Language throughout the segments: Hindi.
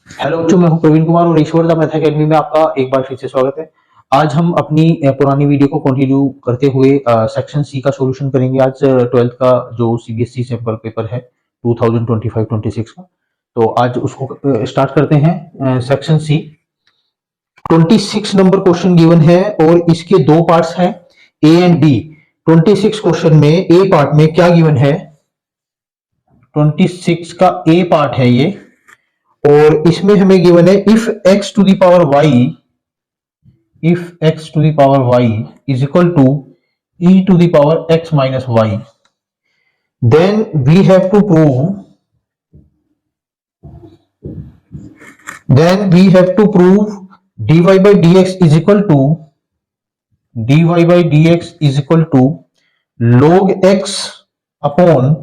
हेलो बच्चों, मैं हूं प्रवीण कुमार और ईश्वरदा मैथ एकेडमी में आपका एक बार फिर से स्वागत है। आज हम अपनी पुरानी वीडियो को कंटिन्यू करते हुए सेक्शन सी का सॉल्यूशन करेंगे। आज 12th का जो सीबीएसई सैंपल पेपर है 2025-26 का, तो आज उसको स्टार्ट करते हैं। Section C 26 number question given है और इसके दो पार्ट्स हैं, ए एंड बी। 26 क्वेश्चन में ए पार्ट में क्या गिवन है, 26 का ए पार्ट है ये, और इसमें हमें गिवन है if x to the power y is equal to e to the power x minus y, then we have to prove dy by dx is equal to log x upon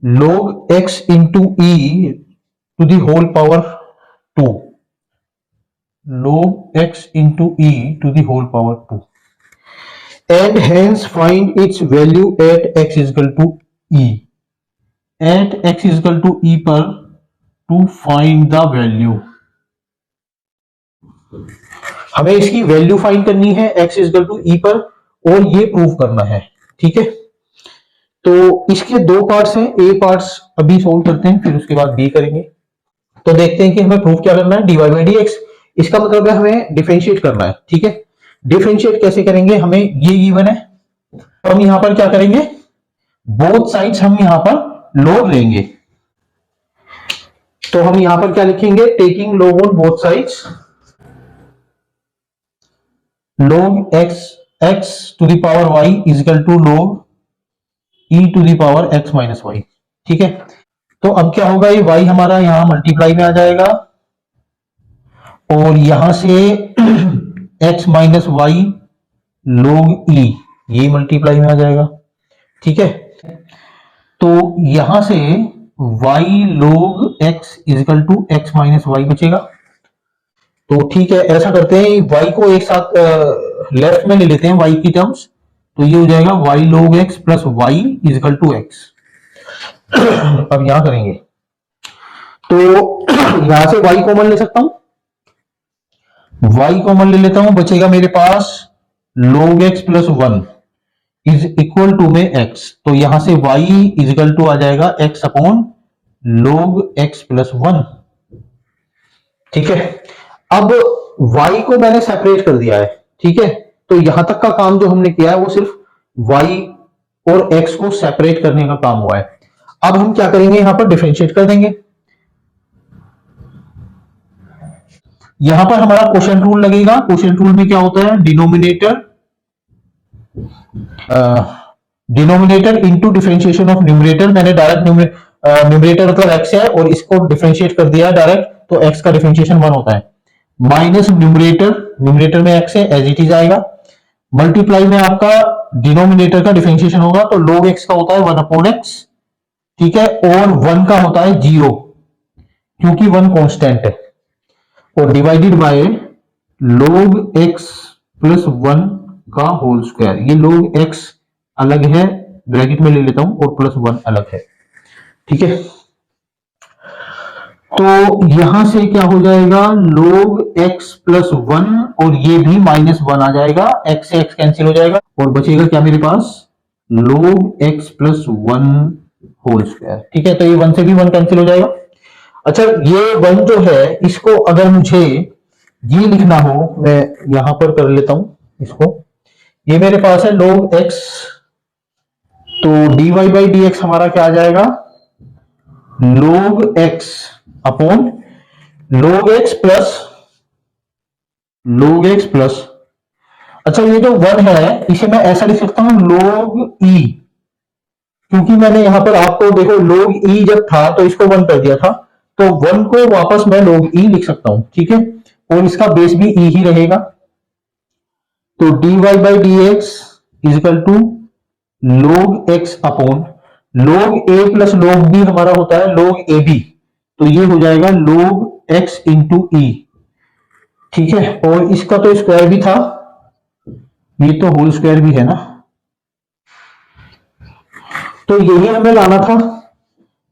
log x into e to the whole power 2, log x into e to the whole power 2, and hence find its value at x is equal to e, at x is equal to e पर to find the value। हमें इसकी वैल्यू फाइंड करनी है x is equal to e पर, और ये प्रूव करना है। ठीक है, तो इसके दो पार्ट्स हैं, ए पार्ट्स अभी सोल्व करते हैं, फिर उसके बाद बी करेंगे। तो देखते हैं कि हमें प्रूफ क्या करना है, dy by dx। इसका मतलब है हमें डिफरेंशिएट करना है। ठीक है, डिफरेंशिएट कैसे करेंगे, हमें ये गिवन है, तो हम यहां पर क्या करेंगे, बोथ साइड्स हम यहां पर लॉग लेंगे। तो हम यहां पर क्या लिखेंगे, taking log on both sides, log x to the power y is equal to log e to the power x minus y। ठीक है, तो अब क्या होगा, ये y हमारा यहां मल्टीप्लाई में आ जाएगा और यहां से x minus y log e ये मल्टीप्लाई में आ जाएगा। ठीक है, तो यहां से y log x is equal to x minus y बचेगा। तो ठीक है, ऐसा करते हैं, y को एक साथ लेफ्ट में ले लेते हैं y की टर्म्स, तो ये हो जाएगा y log x plus y is equal to x। अब यहां करेंगे तो यहां से y कॉमन ले सकता हूं, y कॉमन ले लेता हूं, बचेगा मेरे पास log x plus 1 is equal to में x, तो यहां से y इजिकल टू आ जाएगा x upon log x plus 1। ठीक है, अब y को मैंने सेपरेट कर दिया है। ठीक है, तो यहां तक का काम जो हमने किया है वो सिर्फ y और x को सेपरेट करने का काम हुआ है। अब हम क्या करेंगे, यहां पर डिफरेंशिएट कर देंगे। यहां पर हमारा क्वोशिएंट रूल लगेगा। क्वोशिएंट रूल में क्या होता है, denominator into differentiation of numerator. मैंने डायरेक्ट न्यूमरेटर मतलब x है और इसको डिफरेंशिएट कर दिया डायरेक्ट, तो x का डिफरेंशिएशन 1 होता है, माइनस न्यूमरेटर में x है एज इट इज आएगा, मल्टीप्लाई में आपका डिनोमिनेटर का डिफरेंशिएशन होगा, तो log x का होता है 1 अपॉन x। ठीक है, और 1 का होता है 0 क्योंकि 1 कांस्टेंट है, और divided by log x plus 1 का होल स्क्वायर। ये log x अलग है, ब्रैकेट में ले लेता हूं, और प्लस 1 अलग है। ठीक है, तो यहां से क्या हो जाएगा, log x प्लस 1 और ये भी माइनस 1 आ जाएगा, x से x कैंसिल हो जाएगा और बचेगा क्या मेरे पास, log x plus 1 whole square. ठीक है, तो ये 1 से भी 1 कैंसिल हो जाएगा। अच्छा, ये 1 जो है इसको अगर मुझे ये लिखना हो, मैं यहां पर कर लेता हूं इसको, ये मेरे पास है log x, तो dy बाई dx हमारा क्या आ जाएगा, log x upon log x plus, अच्छा ये जो 1 है इसे मैं ऐसा लिख सकता हूं log e, क्योंकि मैंने यहां पर आपको देखो log e जब था तो इसको 1 कर दिया था, तो 1 को वापस मैं log e लिख सकता हूं। ठीक है, और इसका बेस भी e ही रहेगा, तो dy by dx is equal to log x upon log a plus log b हमारा होता है log ab, तो ये हो जाएगा log x इंटू e। ठीक है, और इसका तो स्क्वायर भी था, ये तो होल स्क्वायर भी है ना, तो यही हमें लाना था,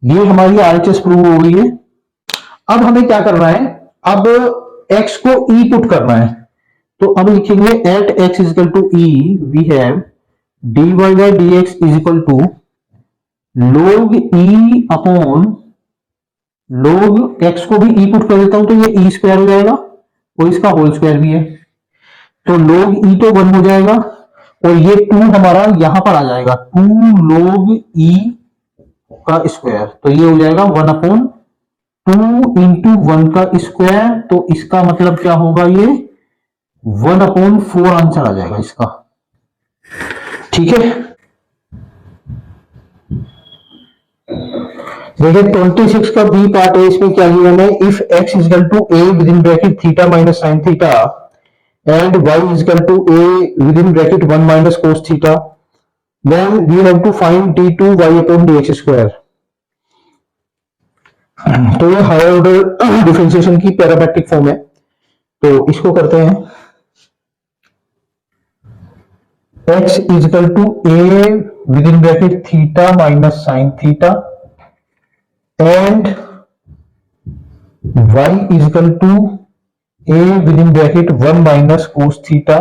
ये हमारी आरएचएस प्रूव हो गई है। अब हमें क्या करना है, अब x को e पुट करना है। तो अब लिखेंगे at x is equal to e we have dy by d x is equal to log e upon log x को भी e पुट कर देता हूं तो ये e स्क्वायर हो जाएगा और इसका होल स्क्वायर भी है। तो log e तो 1 हो जाएगा और ये 2 हमारा यहां पर आ जाएगा, 2 log e का स्क्वायर, तो ये हो जाएगा 1 अपॉन 2 इंटू 1 का स्क्वायर। तो इसका मतलब क्या होगा, ये 1 अपॉन 4 आंसर आ जाएगा इसका। ठीक है, देखिए 26 का बी पार्ट है, इसमें क्या गिवन है, if x is equal to a with in bracket theta minus sine theta and y is equal to a with in bracket 1 minus cos theta then we have to find d2y upon dx square. तो ये हायर ऑर्डर डिफरेंशिएशन की पैरामेट्रिक फॉर्म है, तो इसको करते हैं। x is equal to a with in bracket theta minus sine theta and y is equal to a within bracket 1 minus cos theta,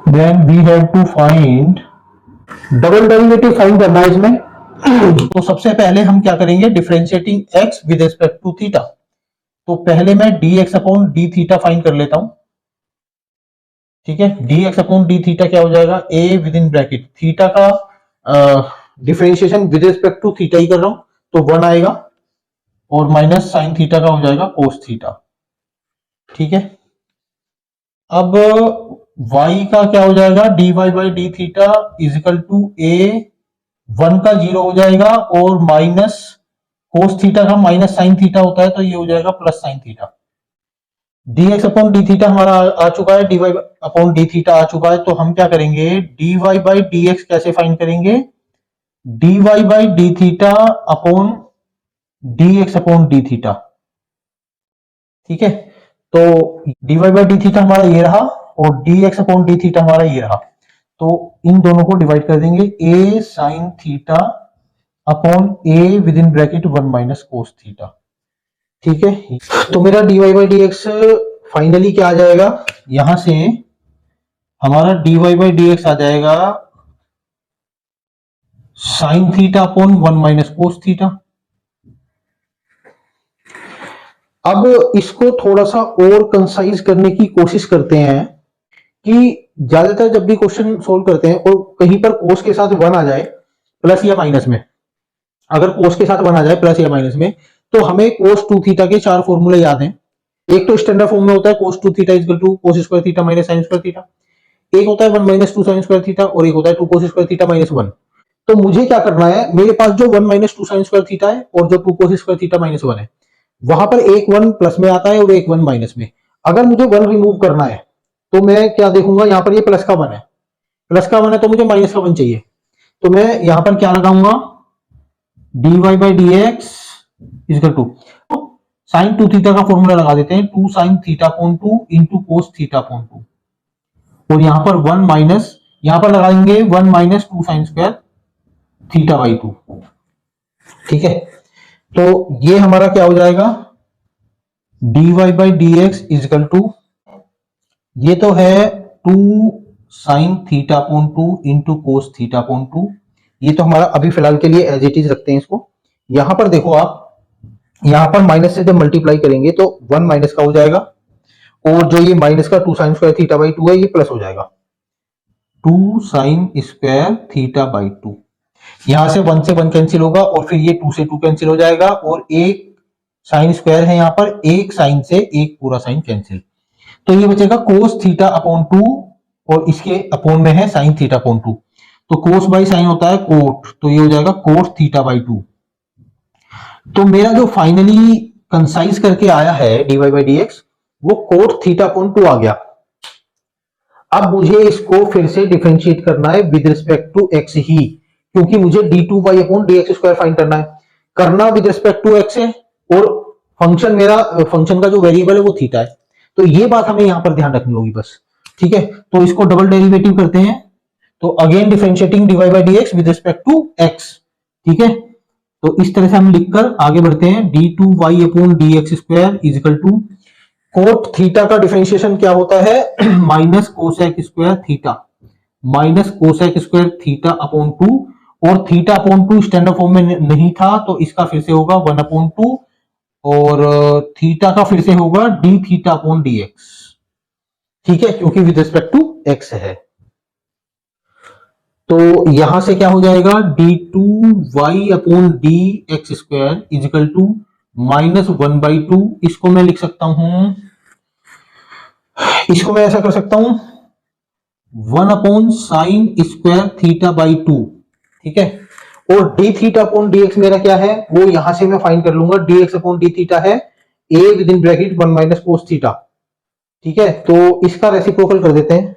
then we have to find double derivative find करना है इसमें। तो सबसे पहले हम क्या करेंगे, differentiating x with respect to theta. तो पहले मैं dx upon D theta find कर लेता हूं। ठीक है, dx अपॉन डी थीटा क्या हो जाएगा, a with in bracket theta का differentiation with respect to theta ही कर रहा हूं तो 1 आएगा और माइनस साइन थीटा का हो जाएगा कोस थीटा। ठीक है, अब y का क्या हो जाएगा, dy by d theta is equal to a 1 का 0 हो जाएगा और माइनस कोस थीटा का माइनस साइन थीटा होता है तो ये हो जाएगा plus sine theta. dx upon D theta हमारा आ चुका है, dy अपॉन डी थीटा आ चुका है, तो हम क्या करेंगे, dy बाई dx कैसे फाइंड करेंगे, dy by d theta upon dx upon D theta. ठीक है, तो dy बाई डी थीटा हमारा ये रहा और dx अपॉन डी थीटा हमारा ये रहा, तो इन दोनों को डिवाइड कर देंगे, a sign theta upon a with in bracket 1 minus cos theta. ठीक है, तो मेरा dy by d x finally क्या आ जाएगा, यहां से हमारा dy बाई डी एक्स आ जाएगा sign theta upon 1 minus cos theta. अब इसको थोड़ा सा और कंसाइज करने की कोशिश करते हैं कि ज्यादातर जब भी क्वेश्चन सोल्व करते हैं और कहीं पर कोस के साथ 1 आ जाए प्लस या माइनस में, अगर कोस के साथ 1 आ जाए प्लस या माइनस में, तो हमें कोस 2 थीटा के 4 फॉर्मूले याद हैं। एक तो स्टैंडर्ड फॉर्म में होता है cos 2 theta equal to cos square theta minus sine square theta, एक होता है 1 माइनस 2 साइन स्क्वायर थीटा और एक होता है 2 कोस स्क्वायर थीटा माइनस 1। तो मुझे क्या करना है, मेरे पास जो 1 माइनस 2 साइन स्क्वायर थीटा है और जो 2 कोस स्क्वायर थीटा माइनस 1 है, वहां पर एक 1 प्लस में आता है और एक 1 माइनस में। अगर मुझे 1 रिमूव करना है तो मैं क्या देखूंगा, यहां पर ये प्लस का 1 है, प्लस का 1 है तो मुझे माइनस का 1 चाहिए, तो मैं यहां पर क्या लगाऊंगा, dy by d x is equal to sine 2 theta का फॉर्मूला लगा देते हैं, 2 sine theta upon 2 into cos theta upon 2 और यहां पर 1 माइनस, यहां पर लगाएंगे 1 minus 2 sign square theta by 2। ठीक है, तो ये हमारा क्या हो जाएगा, dy by d x is equal to, ये तो है 2 sine theta upon 2 into cos theta upon 2, ये तो हमारा अभी फिलहाल के लिए एज इट इज रखते हैं इसको। यहां पर देखो आप, यहां पर माइनस से जब मल्टीप्लाई करेंगे तो 1 माइनस का हो जाएगा और जो ये माइनस का 2 साइन स्क्वायर थीटा बाई 2 है ये प्लस हो जाएगा 2 साइन स्क्वायर थीटा बाई 2। यहां से 1 से 1 कैंसिल होगा और फिर ये 2 से 2 कैंसिल हो जाएगा और एक साइन स्क्वायर है, यहां पर एक साइन से एक पूरा साइन कैंसिल, तो ये बचेगा कोस थीटा अपॉन 2 और इसके अपॉन में है साइन थीटा अपॉन 2, तो कोस बाई साइन होता है कोट, तो ये हो जाएगा कोस थीटा बाई 2। तो मेरा जो फाइनली कंसाइज करके आया है dy बाई डी एक्स, वो कोट थीटा अपॉन 2 आ गया। अब मुझे इसको फिर से डिफरेंशिएट करना है विद रिस्पेक्ट टू x ही, क्योंकि मुझे d2y upon dx square find करना है, करना विद रिस्पेक्ट टू x है और फंक्शन मेरा, फंक्शन का जो वेरिएबल है वो थीटा है, तो ये बात हमें यहां पर ध्यान रखनी होगी बस। ठीक है, तो इसको डबल डेरिवेटिव करते हैं, तो again differentiating dy by d x with respect to x, ठीक है, तो इस तरह से हम लिखकर आगे बढ़ते हैं। D two Y upon D x square is equal to cot theta का डिफरेंशिएशन क्या होता है minus cosec square theta, minus cosec square theta upon two, और theta upon two standard form में नहीं था तो इसका फिर से होगा 1/2, और थीटा का फिर से होगा D theta upon D x, ठीक है, क्योंकि विद रिस्पेक्ट टू एक्स है। तो यहां से क्या हो जाएगा, d two Y upon D x square is equal to -1/2। इसको मैं लिख सकता हूं, इसको मैं ऐसा कर सकता हूं 1/sin स्क्वायर थीटा बाई 2, ठीक है। और D theta upon D x मेरा क्या है, वो यहां से मैं फाइंड कर लूंगा, D X upon D theta है A with in bracket 1 minus cos theta, ठीक है। तो इसका रेसिप्रोकल कर देते हैं,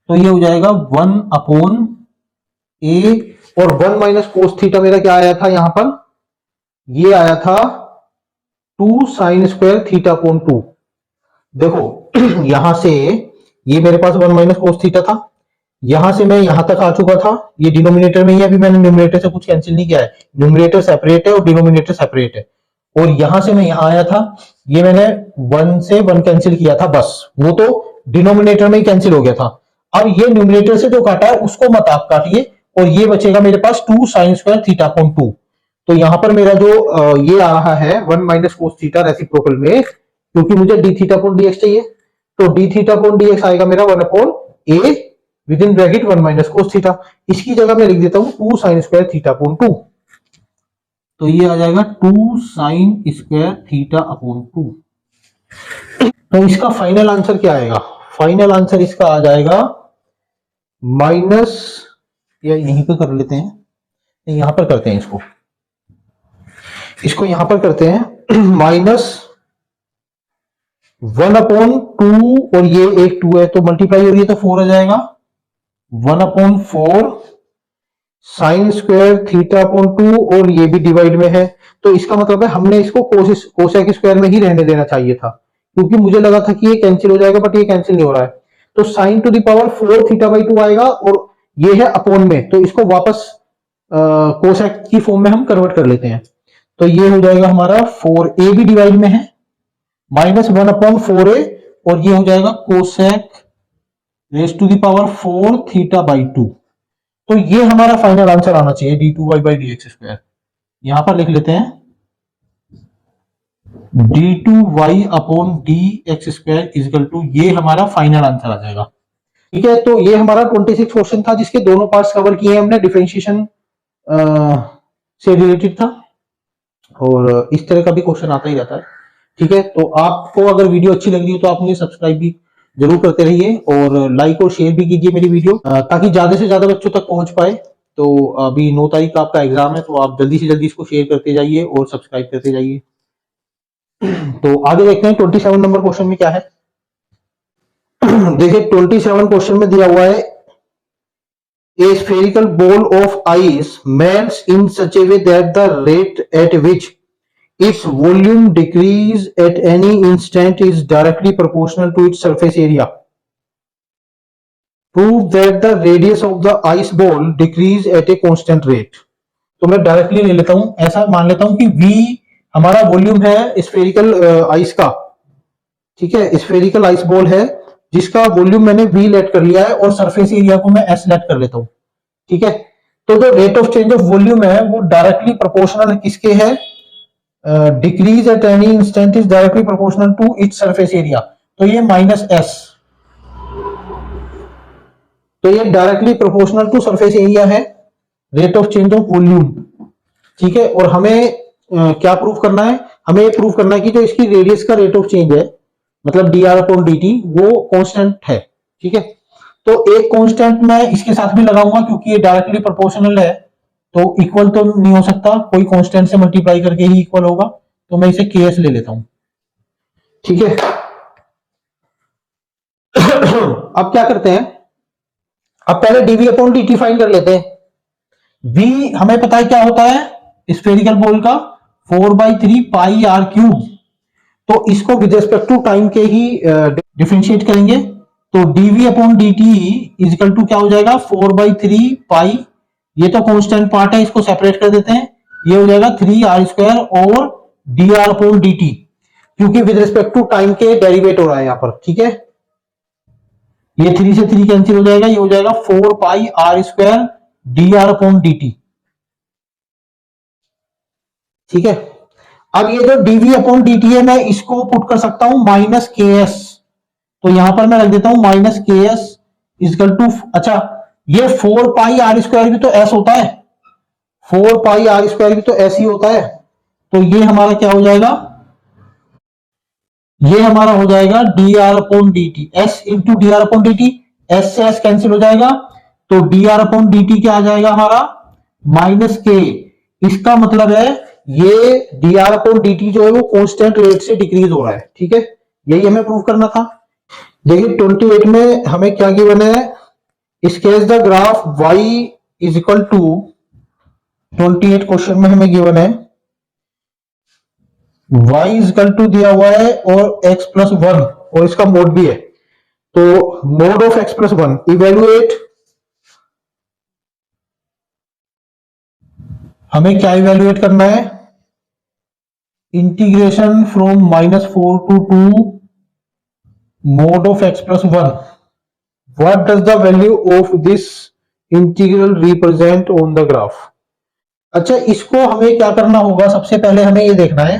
तो ये हो जाएगा 1 अपॉन ए, और 1 माइनस कोस थीटा मेरा क्या आया था यहां पर, ये आया था 2 साइन स्क्वायर थीटा अपॉन 2। देखो यहां से ये मेरे पास 1 माइनस कोस थीटा था, यहां से मैं यहां तक आ चुका था, ये डिनोमिनेटर में ही है, अभी मैंने न्यूमरेटर से कुछ कैंसिल नहीं किया है, न्यूमरेटर सेपरेट है और डिनोमिनेटर सेपरेट है। और यहां से मैं यहां आया था, ये मैंने 1 से 1 कैंसिल किया था, बस वो तो डिनोमिनेटर में ही कैंसिल हो गया था। अब ये न्यूमरेटर से जो काटा है उसको मत आप काटिए, और ये बचेगा मेरे पास 2 साइन स्क्वायर थीटा अपॉन 2। तो यहां पर मेरा जो ये आ रहा है 1 माइनस कोस थीटा रेसिप्रोकल में, क्योंकि मुझे D theta upon D x चाहिए, तो D theta upon D x आएगा मेरा 1 upon A with in bracket 1 minus cos theta. इसकी जगह मैं लिख देता हूं 2 साइन स्क्वायर थीटा अपॉन 2, तो ये आ जाएगा 2 साइन स्क्वायर थीटा अपॉन 2। तो इसका फाइनल आंसर क्या आएगा, फाइनल आंसर इसका आ जाएगा माइनस, या यहीं पर कर लेते हैं, यहां पर करते हैं इसको, इसको यहां पर करते हैं माइनस 1/2, और ये एक 2 है तो मल्टीप्लाई हो रही है तो 4 आ जाएगा, 1/4 साइन स्क्वायर थीटा अपॉन 2, और ये भी डिवाइड में है, तो इसका मतलब है हमने इसको कोसेक स्क्वायर में ही रहने देना चाहिए था, क्योंकि मुझे लगा था कि ये कैंसिल हो जाएगा, बट ये कैंसिल नहीं हो रहा है। तो sign to the power 4 theta by 2 आएगा, और ये है अपॉन में, तो इसको वापस कोसेक की फॉर्म में हम कन्वर्ट कर लेते हैं। तो ये हो जाएगा हमारा 4a भी डिवाइड में है, -1/4a, और ये हो जाएगा cosec raise to the power 4 theta by 2। तो ये हमारा फाइनल आंसर आना चाहिए d two y by d x square. यहां पर लिख लेते हैं D two Y upon D x square is equal to, ये हमारा फाइनल आंसर आ जाएगा, ठीक है। तो ये हमारा 26 क्वेश्चन था, जिसके दोनों पार्ट्स कवर किए हमने, डिफरेंशिएशन से रिलेटेड था, और इस तरह का भी क्वेश्चन आता ही रहता है, ठीक है। तो आपको अगर वीडियो अच्छी लग रही है तो आप मुझे सब्सक्राइब भी जरूर करते रहिए, और लाइक और शेयर भी कीजिए मेरी वीडियो, ताकि ज्यादा से ज्यादा बच्चों तक पहुंच पाए। तो अभी 9 तारीख का आपका एग्जाम है, तो आप जल्दी से जल्दी इसको शेयर करते जाइए और सब्सक्राइब करते जाइए। तो आगे देखते हैं 27 नंबर क्वेश्चन में क्या है। देखिए 27 क्वेश्चन में दिया हुआ है, a spherical ball of ice melts in such a way that the rate at which its volume decrease at any instant is directly proportional to its surface area. Prove that the radius of the ice ball decrease at a constant rate. तो मैं डायरेक्टली ले लेता हूं, ऐसा मान लेता हूं कि v हमारा वॉल्यूम है स्फेरिकल आइस का, ठीक है, स्फेरिकल आइस बॉल है जिसका वॉल्यूम मैंने v लेट कर लिया है, और सरफेस एरिया को मैं s लेट कर लेता हूं, ठीक है। तो जो rate of change of volume है वो डायरेक्टली प्रोपोर्शनल किसके है, decrease at any instant is directly proportional to its surface area, तो ये -s, तो ये directly proportional to surface area है, rate of change of volume, ठीक है। और हमें क्या प्रूव करना है, हमें ये प्रूव करना है कि जो इसकी रेडियस का रेट ऑफ चेंज है, मतलब dr/dt, वो कांस्टेंट है, ठीक है। तो एक कांस्टेंट मैं इसके साथ भी लगाऊंगा, क्योंकि ये डायरेक्टली प्रोपोर्शनल है, तो इक्वल तो नहीं हो सकता, कोई कांस्टेंट से मल्टीप्लाई करके ही इक्वल होगा, तो मैं इसे ks ले लेता हूं, ठीक है। अब क्या करते हैं, अब पहले dv/dt फाइंड कर लेते हैं। v हमें पता है क्या होता है स्फेरिकल बॉल का, 4/3 पाई r क्यूब, तो इसको विद रिस्पेक्ट टू टाइम के ही डिफरेंशिएट करेंगे, तो dv/dt इजिकल टू क्या हो जाएगा, 4/3 पाई ये तो कांस्टेंट पार्ट है, इसको सेपरेट कर देते हैं। ये हो जाएगा 3r² और dr/dt, क्योंकि विद रिस्पेक्ट टू टाइम के डेरिवेट हो रहा है यहां पर, ठीक है। ये 3 से 3 कैंसिल हो जाएगा, ये हो जाएगा 4πr² dr/dt, ठीक है। अब ये जो dv/dt है, मैं इसको पुट कर सकता हूं -ks, तो यहां पर मैं रख देता हूं -ks इक्वल टू, अच्छा ये 4πr² भी तो s होता है, 4πr² भी तो s ही होता है, तो ये हमारा क्या हो जाएगा, ये हमारा हो जाएगा dr/dt, s into dr/dt, s से s कैंसिल हो जाएगा, तो dr/dt क्या आ जाएगा हमारा -k। इसका मतलब है ये dr/dt जो है वो कांस्टेंट रेट से डिक्रीज हो रहा है, ठीक है। यही हमें प्रूव करना था। देखिए 28 में हमें क्या गिवन है, sketch the graph y is equal to, 28 question में हमें गिवन है y इज इक्वल टू दिया हुआ है और x+1, और इसका मोड भी है, तो मोड ऑफ x+1 इवेल्युएट, हमें क्या इवेल्युएट करना है, integration from -4 to 2 mod of x+1, what does the value of this integral represent on the graph। अच्छा, इसको हमें क्या करना होगा, सबसे पहले हमें ये देखना है,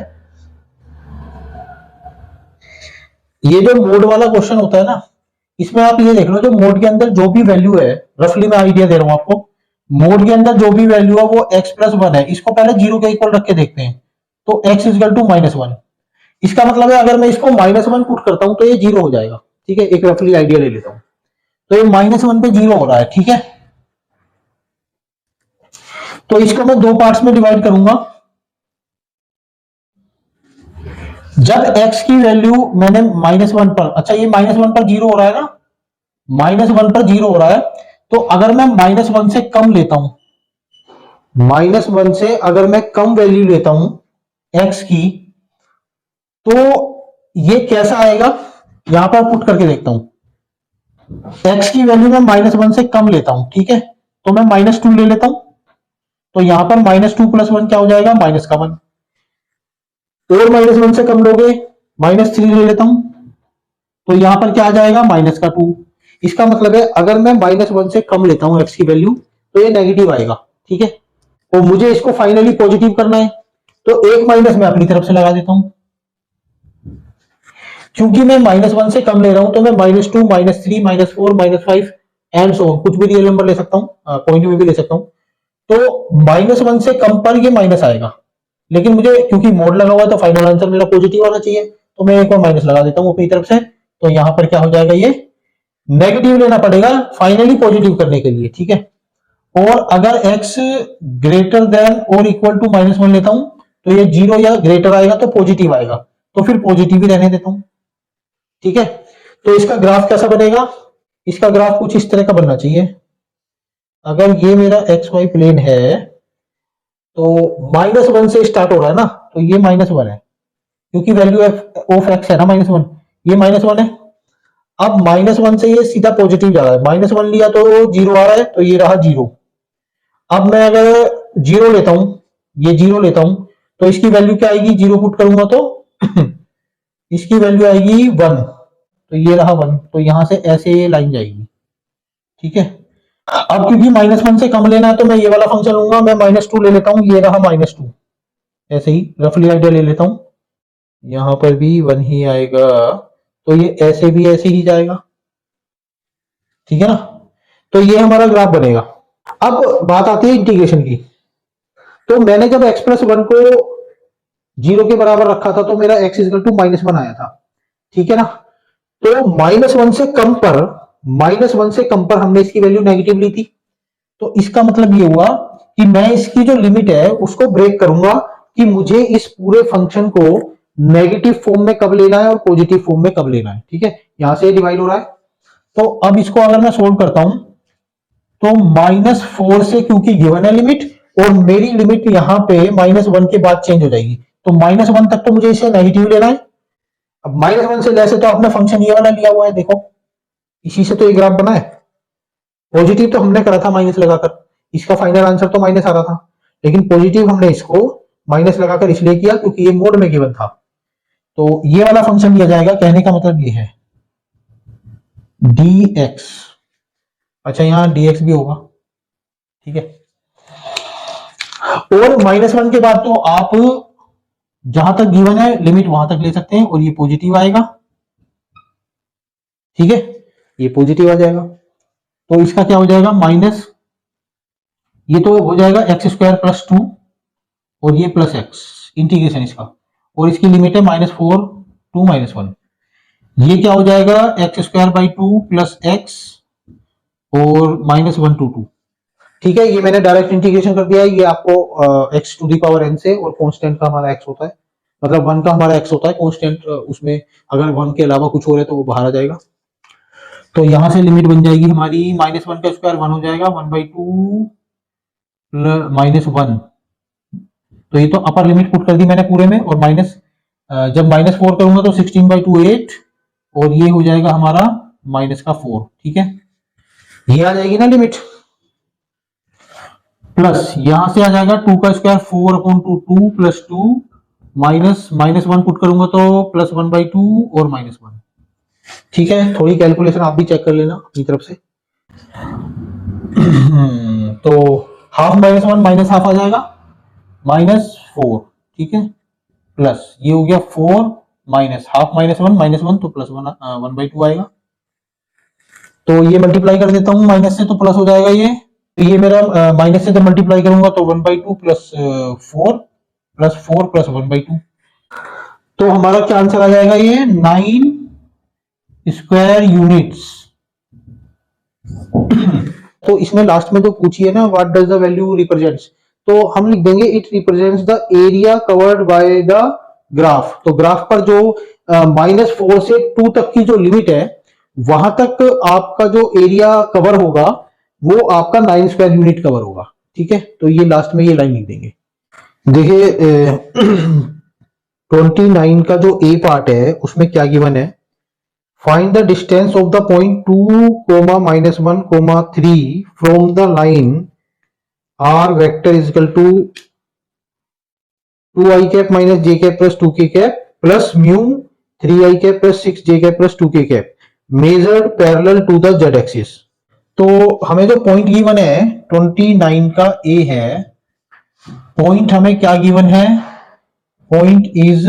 ये जो मोड वाला क्वेश्चन होता है ना, इसमें आप ये देख लो, जो मोड के अंदर जो भी वैल्यू है, रफली मैं आइडिया दे रहा हूं आपको, मोड के अंदर जो भी वैल्यू है वो x+1 है, इसको पहले 0 के इक्वल रख के देखते हैं, तो x इक्वल टू -1, इसका मतलब है अगर मैं इसको -1 पुट करता हूं तो ये 0 हो जाएगा, ठीक है। एक रफली आइडिया ले लेता हूं, तो ये -1 पे 0 हो रहा है, ठीक है। तो इसको मैं दो पार्ट्स में डिवाइड करूंगा। जब x की वैल्यू मैंने -1 पर, अच्छा ये -1 पर 0 हो रहा है ना, -1 पर 0 हो रहा है, तो अगर मैं -1 से कम लेता हूं, -1 से अगर मैं कम वैल्यू लेता हूं x की, तो ये कैसा आएगा, यहां पर पुट करके देखता हूं, x की वैल्यू मैं -1 से कम लेता हूं, ठीक है, तो मैं -2 ले लेता हूं, तो यहां पर -2 + 1 क्या हो जाएगा, -1, और -1 से कम लोगे, -3 ले लेता हूं, तो यहां पर क्या आ जाएगा, -2। इसका मतलब है अगर मैं -1 से कम लेता हूं x की वैल्यू, तो ये नेगेटिव आएगा, ठीक है। और मुझे इसको फाइनली पॉजिटिव करना है, तो एक माइनस मैं अपनी तरफ से लगा देता हूं, क्योंकि मैं -1 से कम ले रहा हूं, तो मैं -2, -3, -4, -5 एंड सो कुछ भी रियल नंबर ले सकता हूं, पॉइंट में भी ले सकता हूं, तो -1 से कम पर ये माइनस आएगा, लेकिन मुझे क्योंकि मोड लगा हुआ है तो फाइनल आंसर मेरा पॉजिटिव आना चाहिए, तो मैं एक और माइनस लगा देता हूं अपनी तरफ से, तो यहां पर क्या हो जाएगा, ये नेगेटिव लेना पड़ेगा फाइनली पॉजिटिव करने के लिए, ठीक है। और अगर x ग्रेटर देन और इक्वल टू -1 लेता हूं, तो ये 0 या ग्रेटर आएगा तो पॉजिटिव आएगा, तो फिर पॉजिटिव ही रहने देता हूं, ठीक है। तो इसका ग्राफ कैसा बनेगा, इसका ग्राफ कुछ इस तरह का बनना चाहिए। अगर ये मेरा एक्स वाई प्लेन है, तो -1 से स्टार्ट हो रहा है ना, तो ये -1 है, क्योंकि वैल्यू ऑफ एक्स है ना -1, ये -1 है। अब -1 से ये सीधा पॉजिटिव जा रहा है, -1 लिया तो 0 आ रहा है, तो ये रहा 0। अब मैं अगर 0 लेता हूं, ये 0 लेता हूं, तो इसकी वैल्यू क्या आएगी, 0 पुट करूंगा तो इसकी वैल्यू आएगी 1, तो ये रहा 1, तो यहां से ऐसे ये लाइन जाएगी, ठीक है। अब क्योंकि -1 से कम लेना है, तो मैं ये वाला फंक्शन लूंगा, मैं -2 ले लेता हूं, ये रहा -2, ऐसे ही रफली आइडिया ले लेता हूं, यहां पर भी 1 ही आएगा, तो ये ऐसे भी ऐसे ही जाएगा, ठीक है ना। तो ये हमारा ग्राफ बनेगा। अब बात आती है इंटीग्रेशन की, तो मैंने जब x+1 को 0 के बराबर रखा था, तो मेरा x इक्वल टू -1 आया था, ठीक है ना। तो -1 से कम पर, -1 से कम पर हमने इसकी वैल्यू नेगेटिव ली थी, तो इसका मतलब ये हुआ कि मैं इसकी जो लिमिट है उसको ब्रेक करूंगा, कि मुझे इस पूरे फंक्शन को नेगेटिव फॉर्म में कब लेना है और पॉजिटिव फॉर्म में कब लेना है, ठीक है। यहां से डिवाइड हो रहा है, तो अब इसको अगर मैं सोल्व करता हूं, तो -4 से, क्योंकि गिवन है लिमिट, और मेरी लिमिट यहां पे -1 के बाद चेंज हो जाएगी, तो -1 तक तो मुझे इसे नेगेटिव लेना है। अब -1 से लेस है, तो आपने फंक्शन ये वाला लिया हुआ है, देखो इसी से तो ये ग्राफ बना है, पॉजिटिव तो हमने करा था माइनस लगाकर, इसका फाइनल आंसर तो माइनस आ रहा था, लेकिन पॉजिटिव हमने इसको माइनस लगाकर इसलिए किया क्योंकि ये मोड में गिवन था। तो ये वाला फंक्शन दिया जाएगा, कहने का मतलब ये है dx। अच्छा यहां dx भी होगा, ठीक है। और -1 के बाद तो आप जहां तक गिवन है लिमिट वहां तक ले सकते हैं और ये पॉजिटिव आएगा, ठीक है, ये पॉजिटिव आ जाएगा। तो इसका क्या हो जाएगा माइनस, ये तो हो जाएगा x² + 2 और ये प्लस x इंटीग्रेशन इसका, और इसकी लिमिट है -4 to -1। ये क्या हो जाएगा x²/2 + x और -1 to 2, ठीक है। ये मैंने डायरेक्ट इंटीग्रेशन कर दिया है। ये आपको x⁴n से, और कांस्टेंट का हमारा x होता है, मतलब 1 का हमारा x होता है कांस्टेंट, उसमें अगर 1 के अलावा कुछ और है तो वो बाहर आ जाएगा। तो यहां से लिमिट बन जाएगी हमारी -1 का स्क्वायर 1 हो जाएगा, 1/2 -1। तो ये तो अपर लिमिट पुट कर दी मैंने पूरे में, और माइनस जब -4 करूंगा तो 16/2 8, और ये हो जाएगा हमारा -4, ठीक है। ये आ जाएगी ना लिमिट, प्लस यहां से आ जाएगा 2 का स्क्वायर 4/2 2 + 2 माइनस -1 पुट करूंगा तो +1/2 और -1, ठीक है। थोड़ी कैलकुलेशन आप भी चेक कर लेना अपनी तरफ से। तो हाफ -1 -हाफ आ जाएगा -4, ठीक है, प्लस ये हो गया 4 माइनस हाफ -1 तो +1/2 आएगा। तो ये मल्टीप्लाई कर देता हूं माइनस से, तो प्लस हो जाएगा ये मेरा माइनस से जब मल्टीप्लाई करूंगा तो 1/2 + 4 + 4 + 1/2। तो हमारा क्या आंसर आ जाएगा, ये 9 स्क्वायर यूनिट्स। तो इसमें लास्ट में जो पूछी है ना, what does the value represents, तो हम लिख देंगे it represents the area covered by the graph. तो ग्राफ पर जो -4 से 2 तक की जो लिमिट है, वहां तक आपका जो एरिया कवर होगा वो आपका 9 स्क्वायर यूनिट कवर होगा, ठीक है। तो ये लास्ट में ये लाइन लिख देंगे। देखिए 29 का जो ए पार्ट है उसमें क्या गिवन है, find the distance of the point 2, -1, 3 from the line r vector is equal to 2i cap - j cap + 2k cap plus mu 3i cap + 6j cap + 2k cap measured parallel to the z axis. तो हमें जो पॉइंट गिवन है 29 का ए है, पॉइंट हमें क्या गिवन है, पॉइंट इज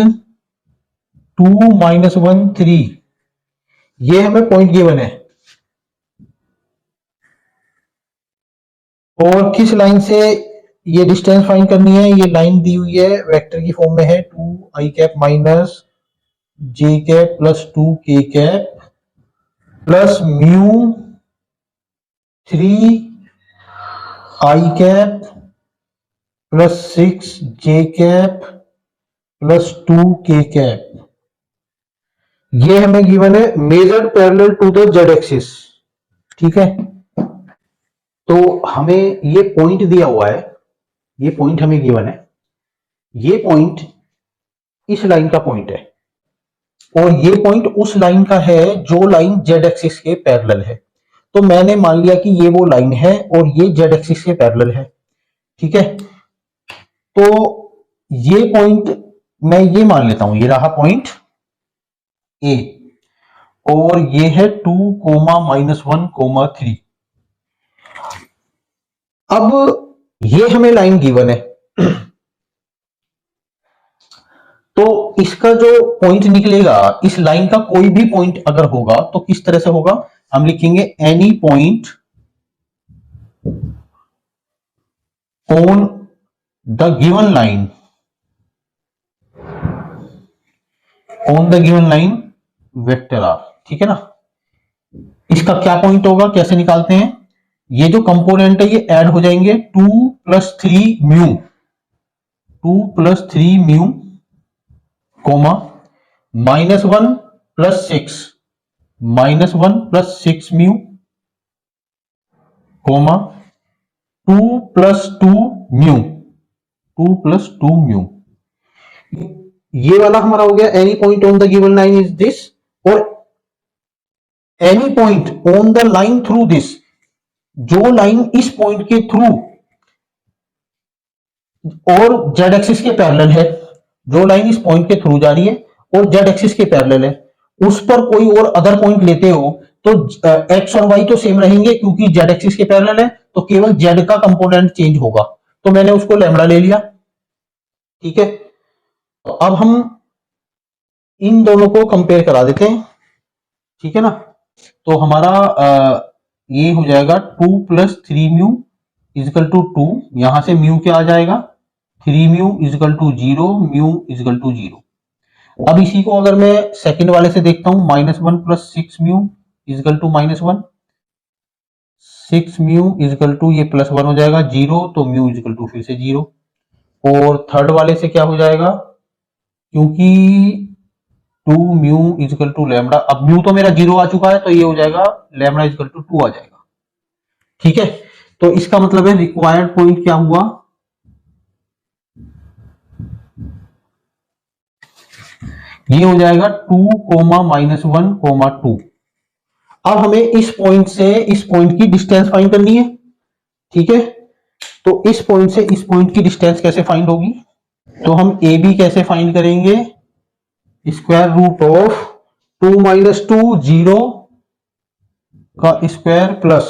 2 -1 3, ये हमें पॉइंट गिवन है। और किस लाइन से ये डिस्टेंस फाइंड करनी है, ये लाइन दी हुई है वेक्टर की फॉर्म में है 2i cap - j cap + 2k cap plus mu 3i cap + 6j cap + 2k cap. ये हमें गिवन है measured parallel to the z axis, ठीक है। तो हमें ये पॉइंट दिया हुआ है, ये पॉइंट हमें गिवन है, ये पॉइंट इस लाइन का पॉइंट है, और ये पॉइंट उस लाइन का है जो लाइन z एक्सिस के पैरेलल है। तो मैंने मान लिया कि ये वो लाइन है और ये z एक्सिस के पैरेलल है, ठीक है। तो ये पॉइंट मैं ये मान लेता हूं, ये रहा पॉइंट ए, और ये है 2, -1, 3। अब ये हमें लाइन गिवन है, तो इसका जो पॉइंट निकलेगा, इस लाइन का कोई भी पॉइंट अगर होगा तो किस तरह से होगा, हम लिखेंगे any point on the given line, on the given line vector r, ठीक है ना। इसका क्या पॉइंट होगा, कैसे निकालते हैं, ये जो कंपोनेंट है ये ऐड हो जाएंगे 2 + 3 mu, 2 + 3 mu comma -1 + 6, -1 + 6 mu comma 2 + 2 mu, 2 + 2 mu. ये वाला हमारा हो गया any point on the given line is this, और any point on the line through this, जो लाइन इस पॉइंट के थ्रू और जेड एक्सिस के पैरेलल है, जो लाइन इस पॉइंट के थ्रू जा रही है और जेड एक्सिस के पैरेलल है, उस पर कोई और अदर पॉइंट लेते हो तो एक्स और वाई तो सेम रहेंगे क्योंकि जेड एक्सिस के पैरेलल है, तो केवल जेड का कंपोनेंट चेंज होगा। तो मैंने उसको लैम्बडा ले लिया। ठीक है, तो अब हम इन दोनों को कंपेयर करा देते हैं। ठीक है ना, तो हमारा ये हो जाएगा 2 + 3 म्यू इजिकल टू 2, यहां से म्यू क्या आ जाएगा 3 mu is equal to 0, mu is equal to 0। अब इसी को अगर मैं सेकंड वाले से देखता हूं, -1 + 6 mu is equal to -1, 6 mu is equal to ये +1 हो जाएगा 0, तो म्यू इजिकल टू फिर से 0। और थर्ड वाले से क्या हो जाएगा, क्योंकि 2 म्यू इजिकल टू लैम्बडा, अब म्यू तो मेरा 0 आ चुका है तो ये हो जाएगा लैम्बडा इजिकल टू 2 आ जाएगा। ठीक है, तो इसका मतलब है रिक्वायर्ड पॉइंट क्या हुआ, ये हो जाएगा 2, -1, 2। अब हमें इस पॉइंट से इस पॉइंट की डिस्टेंस फाइंड करनी है। ठीक है, तो इस पॉइंट से इस पॉइंट की डिस्टेंस कैसे फाइंड होगी, तो हम ए बी कैसे फाइंड करेंगे, स्क्वायर रूट ऑफ 2 - 2 0 का स्क्वायर प्लस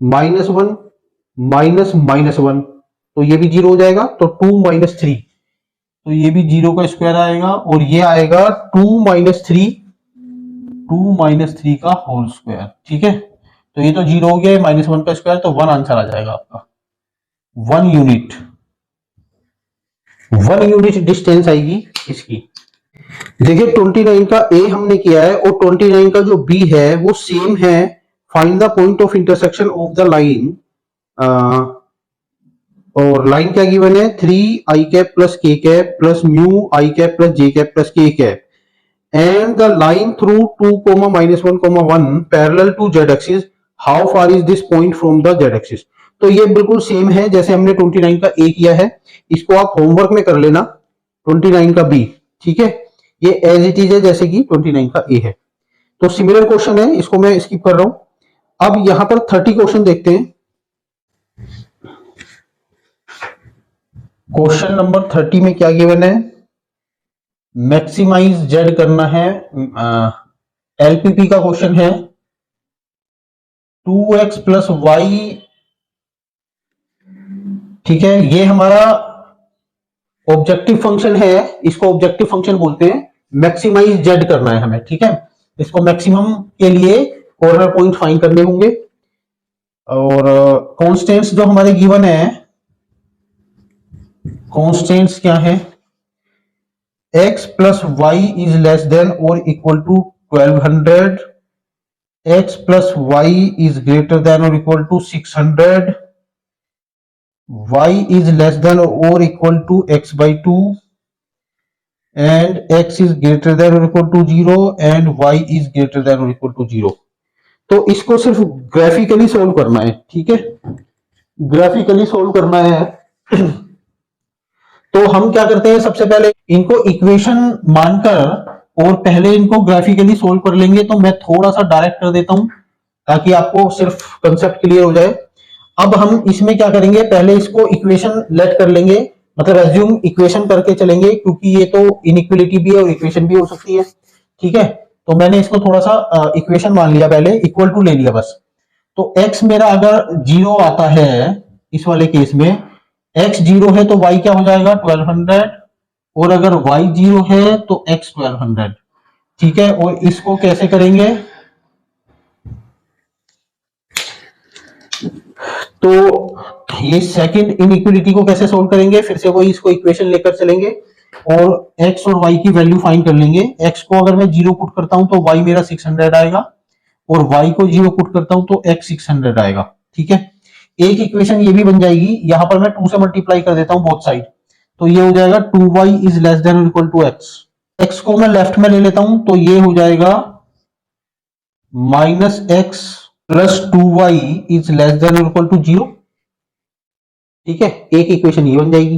-1 -1, तो ये भी 0 हो जाएगा, तो 2 - 3, तो ये भी 0 का स्क्वायर आएगा, और ये आएगा 2 - 3 का होल स्क्वायर। ठीक है, तो ये तो 0 हो गया, -1 का स्क्वायर, तो 1 आंसर आ जाएगा आपका। 1 यूनिट, 1 यूनिट डिस्टेंस आएगी इसकी। देखिए 29 का ए हमने किया है और 29 का जो बी है वो सेम है। Find the point of intersection of the line, और लाइन क्या गिवन है 3i कैप प्लस के कैप प्लस म्यू आई कैप प्लस जे कैप प्लस के cap, and the line through 2, -1, 1 parallel to z axis, how far is this point from the z axis। तो ये बिल्कुल सेम है जैसे हमने 29 का ए किया है, इसको आप होमवर्क में कर लेना 29 का बी। ठीक है, ये एज इट इज है जैसे कि 29 का ए है। तो सिमिलर क्वेश्चन है, इसको मैं स्किप कर रहा हूं। अब यहां पर 30 क्वेश्चन देखते हैं। क्वेश्चन नंबर 30 में क्या गिवन है, मैक्सिमाइज जेड करना है, एलपीपी का क्वेश्चन है। 2x + y, ठीक है, ये हमारा ऑब्जेक्टिव फंक्शन है, इसको ऑब्जेक्टिव फंक्शन बोलते हैं। मैक्सिमाइज जेड करना है हमें। ठीक है, इसको मैक्सिमम के लिए कॉर्नर पॉइंट फाइंड करने होंगे, और कॉन्स्टेंट्स जो हमारे गिवन है, कॉन्स्टेंट्स क्या है, x + y is less than और equal to 1200, x + y is greater than और equal to 600, y is less than or equal to x/2, and x is greater than or equal to 0 and y is greater than or equal to 0। तो इसको सिर्फ ग्राफिकली सोल्व करना है। ठीक है, ग्राफिकली सोल्व करना है। तो हम क्या करते हैं, सबसे पहले इनको इक्वेशन मानकर और पहले इनको ग्राफिकली सोल्व कर लेंगे। तो मैं थोड़ा सा डायरेक्ट कर देता हूं ताकि आपको सिर्फ कंसेप्ट क्लियर हो जाए। अब हम इसमें क्या करेंगे, पहले इसको इक्वेशन लेट कर लेंगे, मतलब एज्यूम इक्वेशन करके चलेंगे, क्योंकि ये तो इनइक्वलिटी भी है और इक्वेशन भी हो सकती है। ठीक है, तो मैंने इसको थोड़ा सा इक्वेशन मान लिया, पहले इक्वल टू ले लिया बस। तो x मेरा अगर 0 आता है इस वाले केस में, x 0 है तो y क्या हो जाएगा 1200, और अगर y 0 है तो x 1200। ठीक है, और इसको कैसे करेंगे, तो ये सेकंड इनइक्वलिटी को कैसे सोल्व करेंगे, फिर से वही इसको इक्वेशन लेकर चलेंगे और x और y की वैल्यू फाइंड कर लेंगे। x को अगर मैं 0 पुट करता हूं तो y मेरा 600 आएगा, और y को 0 पुट करता हूं तो x 600 आएगा। ठीक है, एक इक्वेशन ये भी बन जाएगी, यहां पर मैं 2 से मल्टीप्लाई कर देता हूं बोथ साइड, तो ये हो जाएगा 2y इज लेस देन और इक्वल टू x। x को मैं लेफ्ट में ले लेता हूं तो ये हो जाएगा -x + 2y is less than और इक्वल टू 0। ठीक है, एक इक्वेशन ये बन जाएगी।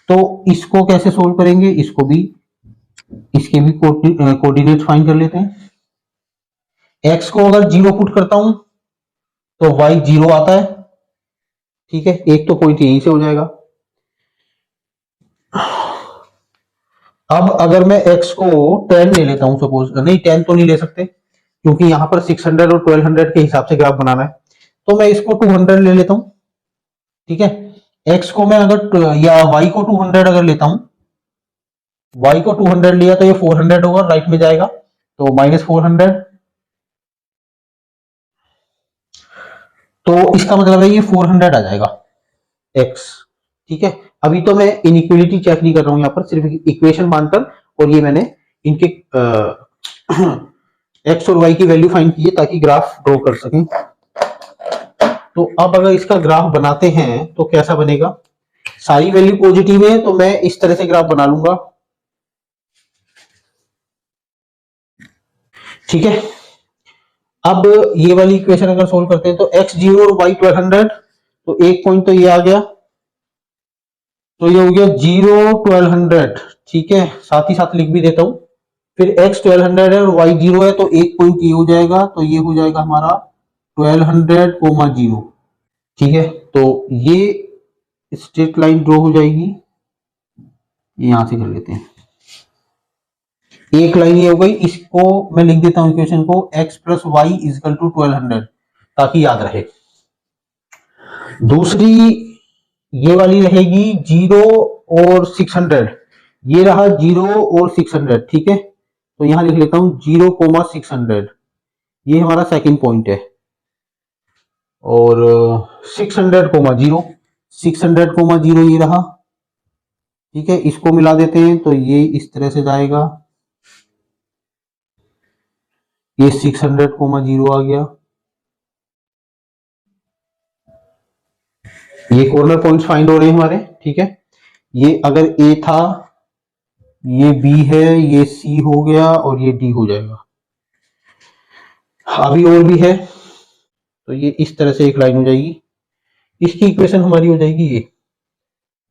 तो इसको कैसे सोल्व करेंगे, इसको भी, इसके भी कोऑर्डिनेट फाइंड कर लेते हैं। x को अगर 0 पुट करता हूं तो y 0 आता है। ठीक है, एक तो पॉइंट यहीं से हो जाएगा। अब अगर मैं x को 10 ले लेता हूं, सपोज, नहीं 10 तो नहीं ले सकते क्योंकि यहां पर 600 और 1200 के हिसाब से ग्राफ बनाना है, तो मैं इसको 200 ले लेता हूं। ठीक है, x को मैं अगर या y को 200 अगर लेता हूं, y को 200 लिया तो ये 400 होगा, राइट में जाएगा, तो -400। तो इसका मतलब है ये 400 आ जाएगा x। ठीक है, अभी तो मैं इनइक्वलिटी चेक नहीं कर रहा हूं, यहां पर सिर्फ इक्वेशन मानकर, और ये मैंने इनके एक्स और वाई की वैल्यू फाइंड की है ताकि ग्राफ ड्रॉ कर सकें। तो अब अगर इसका ग्राफ बनाते हैं तो कैसा बनेगा, सारी वैल्यू पॉजिटिव है तो मैं इस तरह से ग्राफ बना लूंगा। ठीक है, अब ये वाली इक्वेशन अगर सोल्व करते हैं तो x0 और y 1200, तो एक पॉइंट तो ये आ गया, तो ये हो गया 0 1200। ठीक है, साथ ही साथ लिख भी देता हूं, फिर x 1200 है और y 0 है, तो एक पॉइंट ये हो जाएगा, तो ये हो जाएगा हमारा 1200, 0। ठीक है, तो ये स्ट्रेट लाइन ड्रॉ हो जाएगी, यहां से कर लेते हैं, एक लाइन ये हो गई, इसको मैं लिख देता हूं इक्वेशन को, x plus y is equal to 1200, ताकि याद रहे। दूसरी ये वाली रहेगी 0 और 600, ये रहा 0 और 600। ठीक है, तो यहां लिख लेता हूं 0,600, ये हमारा सेकंड पॉइंट है, और 600,0, 600,0 ये रहा। ठीक है, इसको मिला देते हैं तो ये इस तरह से जाएगा, ये 600,0 आ गया। ये कॉर्नर पॉइंट्स फाइंड हो रहे हैं हमारे। ठीक है, ये अगर ए था, ये बी है, ये सी हो गया, और ये डी हो जाएगा। अभी और भी है, तो ये इस तरह से एक लाइन हो जाएगी, इसकी इक्वेशन हमारी हो जाएगी ये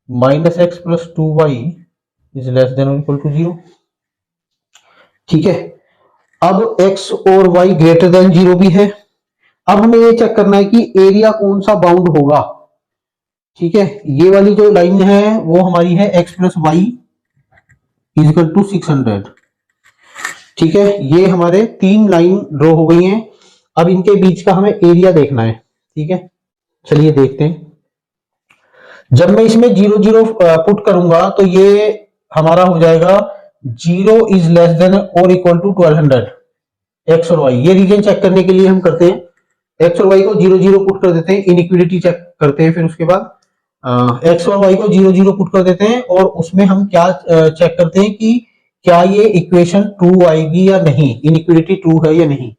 -x plus 2y is less than और इक्वल टू 0। ठीक है, अब x और y ग्रेटर देन 0 भी है। अब हमें ये चेक करना है कि एरिया कौन सा बाउंड होगा। ठीक है, ये वाली जो लाइन है वो हमारी है x plus y is equal to 600। ठीक है, ये हमारे 3 लाइन ड्रॉ हो गई हैं। अब इनके बीच का हमें एरिया देखना है। ठीक है, चलिए देखते हैं। जब मैं इसमें 0 0 पुट करूंगा तो ये हमारा हो जाएगा 0 इज लेस देन और इक्वल टू 1200 एक्स और वाई। ये रीजन चेक करने के लिए हम करते हैं एक्स और वाई को 0 0 पुट कर देते हैं, इनइक्वलिटी चेक करते हैं, फिर उसके बाद एक्स और वाई को 0 0 पुट कर देते हैं, और उसमें हम क्या चेक करते हैं कि क्या ये इक्वेशन ट्रू आएगी या नहीं, इनइक्वलिटी ट्रू है या नहीं।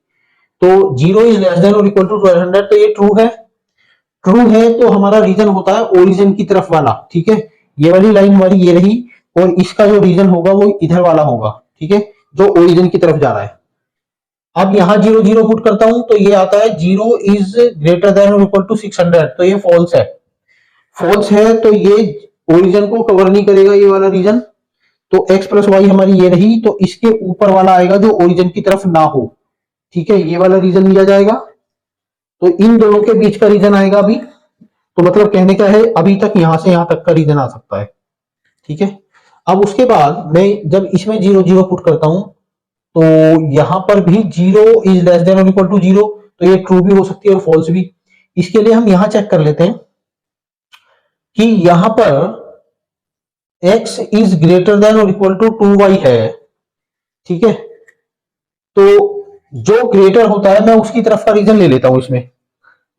तो 0 इज लेस देन और इक्वल टू 1200, तो ये ट्रू है। ट्रू है तो हमारा रीजन होता है ओरिजिन की तरफ वाला। ठीक है, ये वाली लाइन हमारी ये रही, और इसका जो रीजन होगा वो इधर वाला होगा। ठीक है, जो ओरिजिन की तरफ जा रहा है। अब यहां 0 0 पुट करता हूं तो ये आता है 0 इज ग्रेटर देन और इक्वल टू 600, तो ये फॉल्स है। फॉल्स है तो ये ओरिजिन को कवर नहीं करेगा ये वाला रीजन, तो x प्लस वाई हमारी ये रही, तो इसके ऊपर वाला आएगा जो ओरिजिन की तरफ ना हो। ठीक है, ये वाला रीजन लिया जाएगा, तो इन दोनों के बीच का रीजन आएगा अभी। तो मतलब कहने का है अभी तक यहां से यहां तक का रीजन आ सकता है। ठीक है, अब उसके बाद मैं जब इसमें 0 0 पुट करता हूं तो यहां पर भी 0 इज लेस देन और इक्वल टू 0, तो ये ट्रू भी हो सकती है और फॉल्स भी। इसके लिए हम यहां चेक कर लेते हैं कि यहां पर x इज ग्रेटर देन और इक्वल टू 2y है। ठीक है, तो जो ग्रेटर होता है मैं उसकी तरफ का रीजन ले लेता हूं इसमें।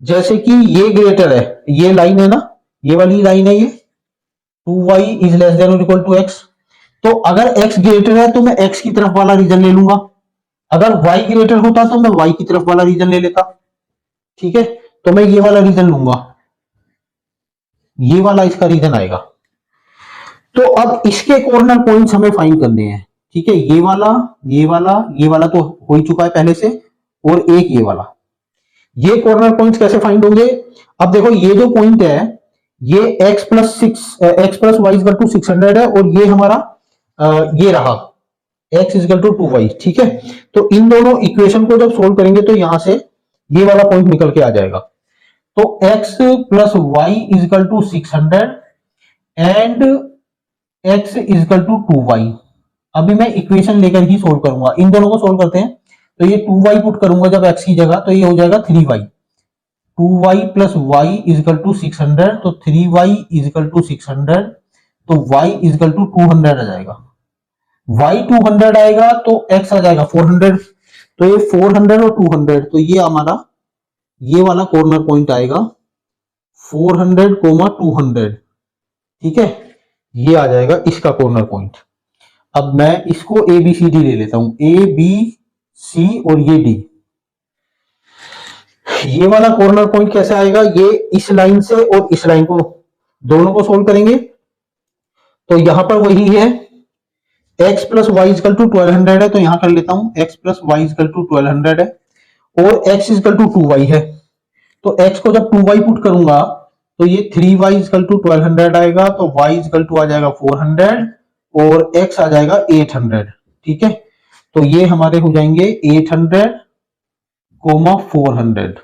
जैसे कि ये ग्रेटर है, ये लाइन है ना, ये वाली लाइन है, ये 2y इज लेस देन और इक्वल टू x। तो अगर x ग्रेटर है तो मैं x की तरफ वाला रीजन ले लूंगा, अगर y ग्रेटर होता तो मैं y की तरफ वाला रीजन ले लेता। ठीक है, तो मैं ये वाला रीजन लूंगा, ये वाला इसका रीजन आएगा। तो अब इसके कॉर्नर पॉइंट्स हमें फाइंड करने हैं। ठीक है, ये वाला, ये वाला, ये वाला तो हो ही चुका है पहले से, और एक ये वाला। ये कॉर्नर पॉइंट्स कैसे फाइंड होंगे? अब देखो, ये जो पॉइंट है ये x plus y equal to 600 है, और ये हमारा ये रहा x इक्वल टू 2y। ठीक है, तो इन दोनों इक्वेशन को जब सोल्व करेंगे तो यहां से ये वाला पॉइंट निकल के आ जाएगा। तो x plus y equal to 600 and x is equal to 2y। अभी मैं इक्वेशन लेकर ही सोल्व करूंगा, इन दोनों को सोल्व करते हैं। तो ये 2y पुट करूंगा जब x की जगह, तो ये हो जाएगा 3y। 2y plus y is equal to 600, तो 3y इजकल टू 600, तो y इजकल टू 200 आ जाएगा। y 200 आएगा तो x आ जाएगा 400, तो ये 400 और 200, तो ये हमारा ये वाला कॉर्नर पॉइंट आएगा 400, 200। ठीक है, ये आ जाएगा इसका कॉर्नर पॉइंट। अब मैं इसको ए बी सी डी ले लेता हूं, ए बी सी और ये डी। ये वाला कॉर्नर पॉइंट कैसे आएगा, ये इस लाइन से और इस लाइन को दोनों को सोल्व करेंगे। तो यहां पर वही है, x plus y is equal to 1200 है, तो यहां कर लेता हूं x plus y is equal to 1200 है, और x इजकल टू 2y है। तो x को जब 2y पुट करूंगा तो ये 3y इजकल टू 1200 आएगा, तो y इजकल टू आ जाएगा 400 और x आ जाएगा 800। ठीक है, तो ये हमारे हो जाएंगे 800, 400।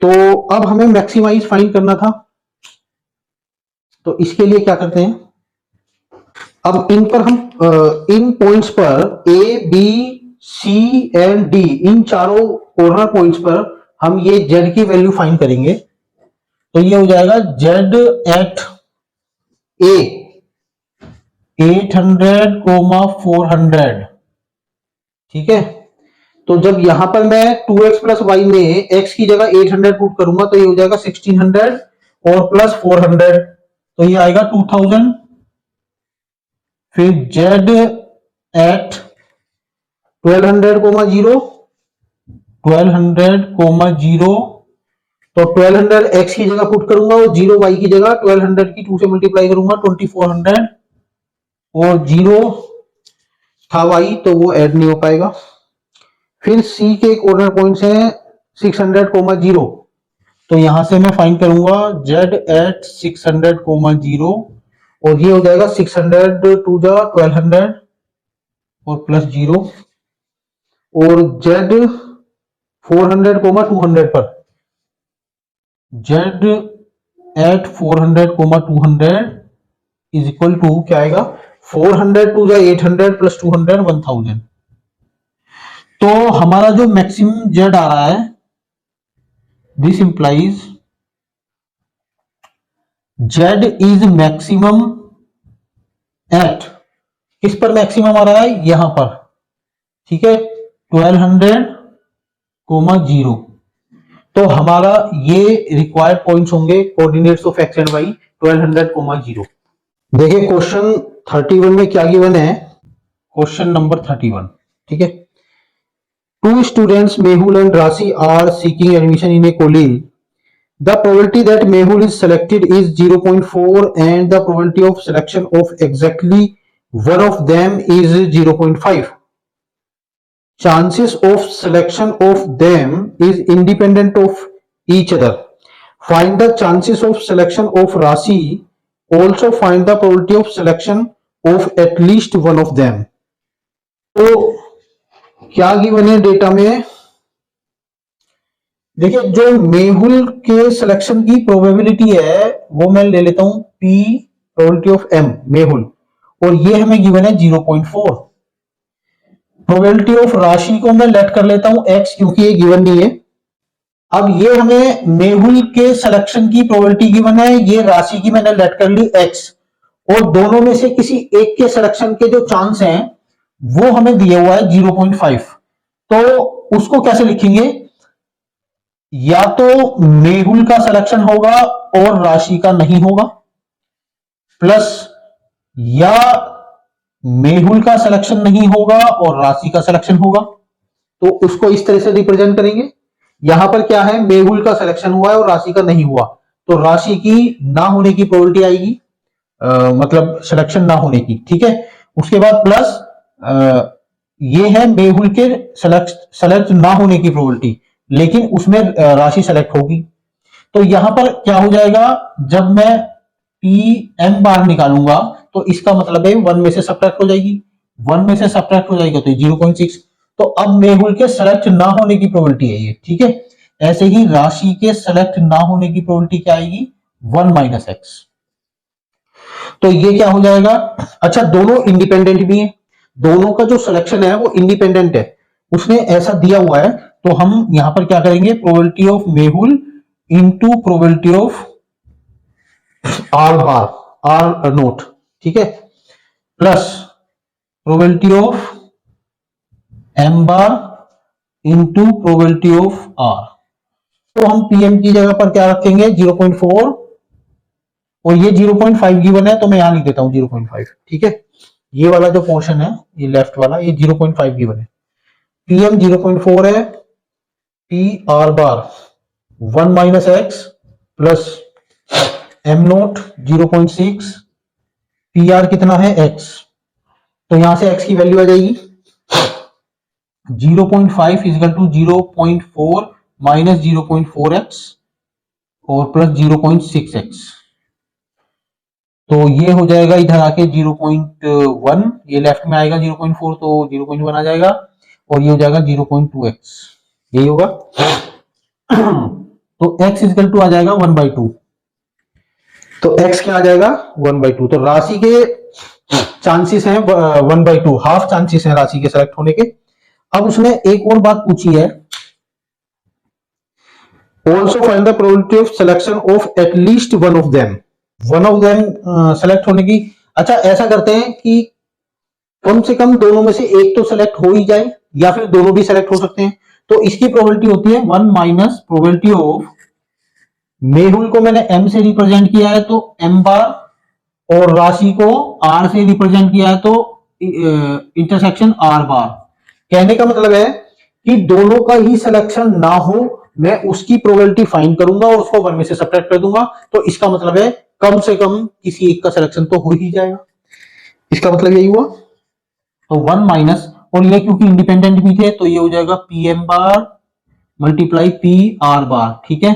तो अब हमें मैक्सिमाइज फाइंड करना था, तो इसके लिए क्या करते हैं, अब इन पर हम इन पॉइंट्स पर A B C and D, इन चारों कॉर्नर पॉइंट्स पर हम ये जेड की वैल्यू फाइंड करेंगे। तो ये हो जाएगा जेड एट ए 800, 400। ठीक है, तो जब यहां पर मैं 2x प्लस वाई में x की जगह 800 पुट करूंगा तो ये हो जाएगा 1600 और प्लस 400, तो ये आएगा 2000। फिर z एट 1200, 0 1200, 0, तो 1200 x की जगह पुट करूंगा और 0 y की जगह, 1200 की 2 से मल्टीप्लाई करूंगा 2400, और 0 था y तो वो ऐड नहीं हो पाएगा। फिर c के कॉर्नर पॉइंट्स हैं 600, 0, तो यहां से मैं फाइंड करूंगा z एट 600, 0, और ये हो जाएगा 600 टू जा 1200 और प्लस 0, और z 400, 200 पर z at 400, 200 is equal to क्या आएगा, 400 टू जा 800 प्लस 200, 1000। तो हमारा जो मैक्सिमम z आ रहा है, this implies z is maximum at, किस पर मैक्सिमम आ रहा है, यहां पर। ठीक है, 1200, 0, तो हमारा ये रिक्वायर्ड पॉइंट्स होंगे coordinates of x and y 1200, 0। देखिए क्वेश्चन 31 में क्या गिवन है, क्वेश्चन नंबर 31। ठीक है, two students Mehul and Rashi are seeking admission in a college. The probability that Mehul is selected is 0.4 and the probability of selection of exactly one of them is 0.5. Chances of selection of them is independent of each other. Find the chances of selection of Rashi. Also find the probability of selection of at least one of them. तो क्या गिवन है डेटा में, देखिए जो मेहुल के सिलेक्शन की प्रोबेबिलिटी है वो मैं ले लेता हूं P probability of M Mehul, और ये हमें गिवन है 0.4। प्रोबेबिलिटी ऑफ राशि को मैं लेट कर लेता हूं X, क्योंकि ये गिवन नहीं है। अब ये हमें मेहुल के सिलेक्शन की प्रोबेबिलिटी गिवन है, ये राशि की मैंने लेट कर ली X, और दोनों में से किसी एक के सिलेक्शन के जो चांस हैं वो हमें दिया हुआ है 0.5। तो उसको कैसे लिखेंगे, या तो मेहुल का सिलेक्शन होगा और राशि का नहीं होगा, प्लस या मेहुल का सिलेक्शन नहीं होगा और राशि का सिलेक्शन होगा। तो उसको इस तरह से रिप्रेजेंट करेंगे, यहां पर क्या है, मेहुल का सिलेक्शन हुआ है और राशि का नहीं हुआ, तो राशि की ना होने की प्रोबेबिलिटी आएगी, मतलब सिलेक्शन ना होने की। ठीक है, उसके बाद प्लस ये है मेहुल के सेलेक्ट ना होने की प्रोबेबिलिटी, लेकिन उसमें राशि सेलेक्ट होगी। तो यहां पर क्या हो जाएगा, जब मैं पी एम बार निकालूंगा तो इसका मतलब है 1 में से सब्ट्रैक्ट हो जाएगी, 1 में से सब्ट्रैक्ट हो जाएगा तो 0.6। तो अब मेहुल के सेलेक्ट ना होने की प्रोबेबिलिटी है ये। ठीक है, ऐसे ही राशि के सेलेक्ट ना होने की प्रोबेबिलिटी क्या आएगी, 1 - x। तो ये क्या हो जाएगा, अच्छा दोनों इंडिपेंडेंट भी हैं, दोनों का जो सिलेक्शन है वो इंडिपेंडेंट है, उसने ऐसा दिया हुआ है, तो हम यहां पर क्या करेंगे, probability of Mehul into probability of R bar, R not, ठीक है, plus probability of M bar into probability of R. तो हम पीएम की जगह पर क्या रखेंगे, 0.4, और ये 0.5 गिवन है तो मैं यहां लिख देता हूं 0.5, ठीक है। ये वाला जो पोर्शन है, ये लेफ्ट वाला, ये 0.5 गिवन है, पीएम 0.4 है, P R bar 1 minus x plus M not 0.6, P R कितना है एक्स, तो यहां से एक्स की वैल्यू आ जाएगी 0.5 इजकल टू 0.4 माइनस 0.4x और प्लस 0.6x, तो ये हो जाएगा इधर आके 0.1, ये लेफ्ट में आएगा 0.4 तो 0.1 आ जाएगा, और ये हो जाएगा 0.2x, यही होगा। तो x इजकल टू आ जाएगा 1/2, तो x क्या आ जाएगा 1/2, तो राशि के चांसेस हैं 1/2, हाफ चांसेस हैं राशि के सेलेक्ट होने के। अब उसने एक और बात पूछी है, also find the probability of selection of at least one of them, one of them select होने की। अच्छा ऐसा करते हैं कि कम से कम दोनों में से एक तो सेलेक्ट हो ही जाए, या फिर दोनों भी सेलेक्ट हो सकते हैं, तो इसकी प्रोबेबिलिटी होती है 1 माइनस प्रोबेबिलिटी ऑफ, मेहुल को मैंने m से रिप्रेजेंट किया है तो m बार, और राशि को r से रिप्रेजेंट किया है तो इंटरसेक्शन r बार। कहने का मतलब है कि दोनों का ही सिलेक्शन ना हो, मैं उसकी प्रोबेबिलिटी फाइंड करूंगा और उसको 1 में से सब्ट्रैक्ट कर दूंगा, तो इसका मतलब है कम से कम किसी एक का सिलेक्शन तो हो ही जाएगा, इसका मतलब यही हुआ। तो 1 माइनस, और ये क्योंकि इंडिपेंडेंट भी थे तो ये हो जाएगा पी एम बार मल्टीप्लाई पी आर बार, ठीक है।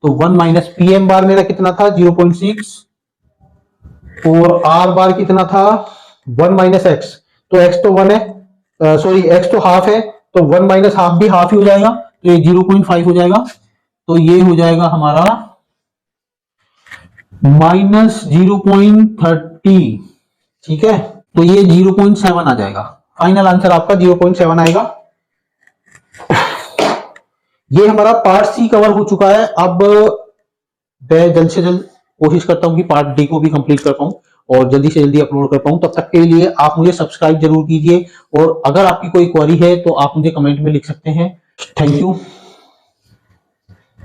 तो 1 माइनस पी एम बार मेरा कितना था 0.6, और आर बार कितना था 1 माइनस एक्स, तो एक्स तो 1 है, सॉरी एक्स तो हाफ है, तो 1 माइनस हाफ भी हाफ ही हो जाएगा, तो ये 0.5 हो जाएगा, तो ये हो जाएगा हमारा माइनस 0.30, ठीक है। तो ये 0.7 आ जाएगा, फाइनल आंसर आपका 0.7 आएगा। ये हमारा पार्ट सी कवर हो चुका है। अब मैं जल्द से जल्द कोशिश करता हूं कि पार्ट डी को भी कंप्लीट कर पाऊं और जल्दी से जल्दी अपलोड कर पाऊं। तब तक के लिए आप मुझे सब्सक्राइब जरूर कीजिए, और अगर आपकी कोई क्वेरी है तो आप मुझे कमेंट में लिख सकते हैं। Thank you.